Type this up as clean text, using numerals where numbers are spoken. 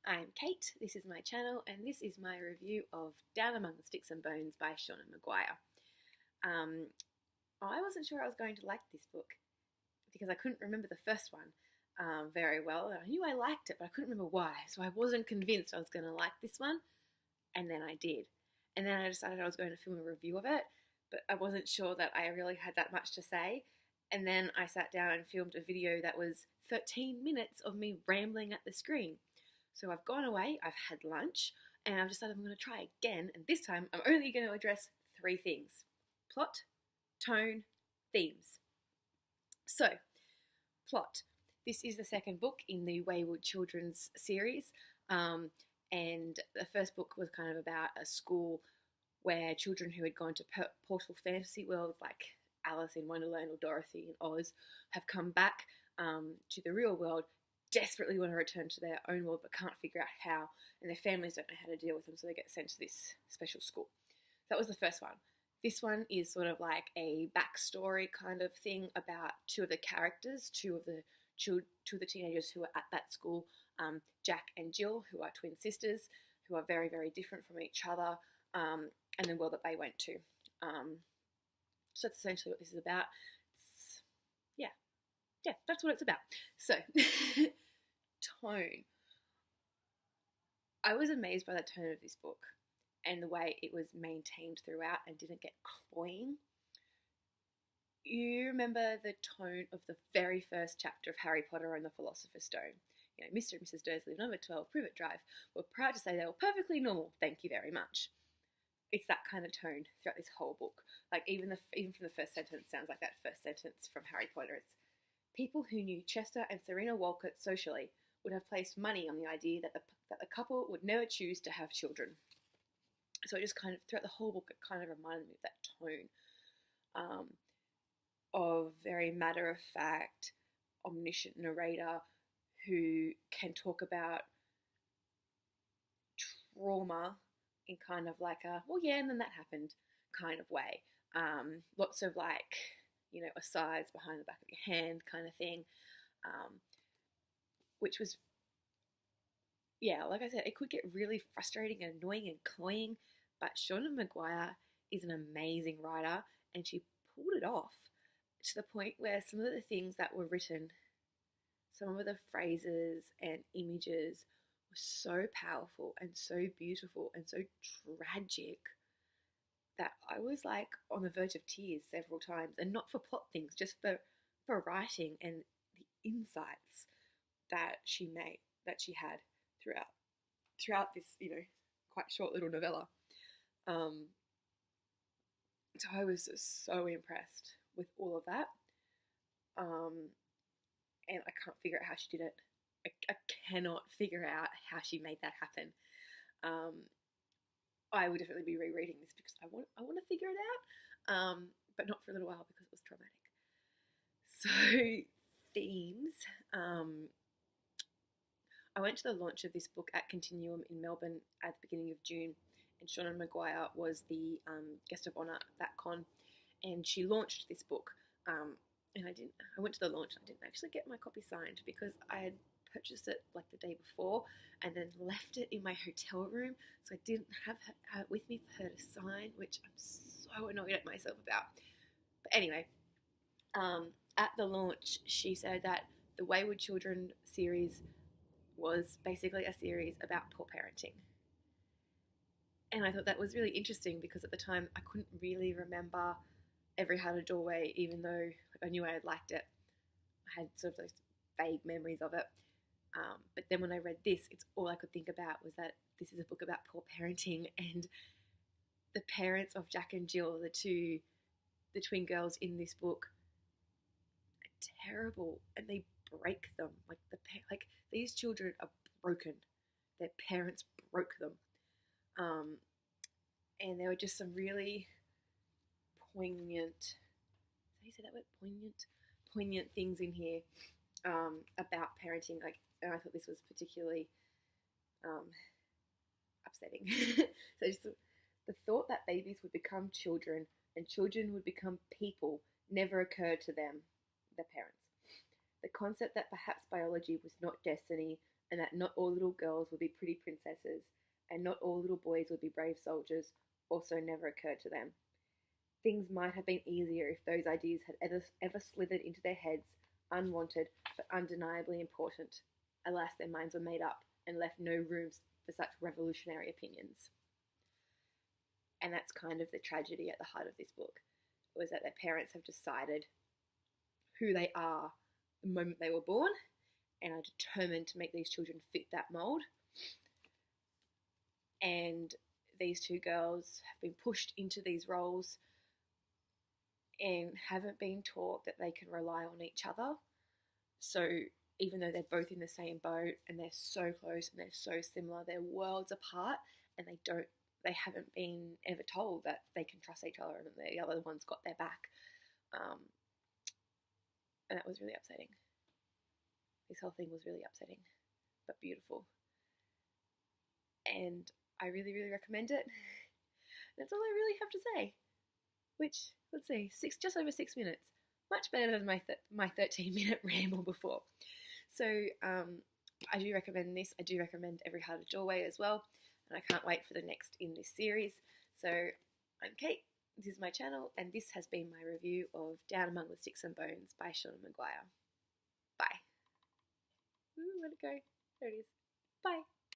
I'm Kate, this is my channel, and this is my review of Down Among the Sticks and Bones by Seanan McGuire. I wasn't sure I was going to like this book because I couldn't remember the first one very well. I knew I liked it, but I couldn't remember why, so I wasn't convinced I was going to like this one, and then I did. And then I decided I was going to film a review of it, but I wasn't sure that I really had that much to say. And then I sat down and filmed a video that was 13 minutes of me rambling at the screen. So I've gone away, I've had lunch, and I've decided I'm going to try again, and this time I'm only going to address 3 things: plot, tone, themes. So, plot. This is the second book in the Wayward Children's series, and the first book was kind of about a school where children who had gone to portal fantasy worlds like Alice in Wonderland or Dorothy in Oz have come back to the real world, desperately want to return to their own world but can't figure out how, and their families don't know how to deal with them, so they get sent to this special school. That was the first one. This one is sort of like a backstory kind of thing about 2 of the characters, 2 of the teenagers who are at that school, Jack and Jill, who are twin sisters, who are very, very different from each other, and the world that they went to. So that's essentially what this is about. Yeah, that's what it's about. So, tone. I was amazed by the tone of this book and the way it was maintained throughout and didn't get cloying. You remember the tone of the very first chapter of Harry Potter and the Philosopher's Stone. You know, Mr. and Mrs. Dursley, number 12, Privet Drive, were proud to say they were perfectly normal, thank you very much. It's that kind of tone throughout this whole book. Like, even from the first sentence sounds like that first sentence from Harry Potter. It's, people who knew Chester and Serena Walcott socially would have placed money on the idea that the couple would never choose to have children. So it just kind of, throughout the whole book, it kind of reminded me of that tone of very matter-of-fact, omniscient narrator who can talk about trauma in kind of like a, well, yeah, and then that happened kind of way. Lots of like, you know, asides behind the back of your hand kind of thing, which was, yeah, like I said, it could get really frustrating and annoying and cloying, but Seanan McGuire is an amazing writer, and she pulled it off to the point where some of the things that were written, some of the phrases and images were so powerful and so beautiful and so tragic that I was like on the verge of tears several times, and not for plot things, just for writing and the insights that she had throughout this, you know, quite short little novella. So I was just so impressed with all of that, and I can't figure out how she did it. I cannot figure out how she made that happen. I would definitely be rereading this because I want to figure it out, but not for a little while because it was traumatic. So, themes. I went to the launch of this book at Continuum in Melbourne at the beginning of June, and Seanan McGuire was the guest of honour at that con, and she launched this book. And I went to the launch and I didn't actually get my copy signed because I had purchased it like the day before and then left it in my hotel room, so I didn't have it with me for her to sign, which I'm so annoyed at myself about. But anyway, at the launch she said that the Wayward Children series was basically a series about poor parenting, and I thought that was really interesting because at the time I couldn't really remember Every Heart a Doorway, even though I knew I had liked it. I had sort of those vague memories of it. But then when I read this, it's all I could think about was that this is a book about poor parenting, and the parents of Jack and Jill, the twin girls in this book, are terrible, and they break them. Like these children are broken. Their parents broke them, and there were just some really poignant. How do you say that word? Poignant things in here about parenting. Like, and I thought this was particularly upsetting. So just the thought that babies would become children and children would become people never occurred to them, their parents. The concept that perhaps biology was not destiny and that not all little girls would be pretty princesses, and not all little boys would be brave soldiers, also never occurred to them. Things might have been easier if those ideas had ever slithered into their heads, unwanted but undeniably important. Alas, their minds were made up and left no room for such revolutionary opinions. And that's kind of the tragedy at the heart of this book, was that their parents have decided who they are the moment they were born and are determined to make these children fit that mold. And these two girls have been pushed into these roles and haven't been taught that they can rely on each other. So even though they're both in the same boat and they're so close and they're so similar, they're worlds apart, and they haven't been ever told that they can trust each other and the other one's got their back. And that was really upsetting. This whole thing was really upsetting, but beautiful. And I really, really recommend it. That's all I really have to say. Which, let's see, just over 6 minutes. Much better than my 13-minute ramble before. So I do recommend this. I do recommend Every Heart a Doorway as well. And I can't wait for the next in this series. So I'm Kate. This is my channel, and this has been my review of Down Among the Sticks and Bones by Seanan McGuire. Bye. Ooh, where'd it go? There it is. Bye.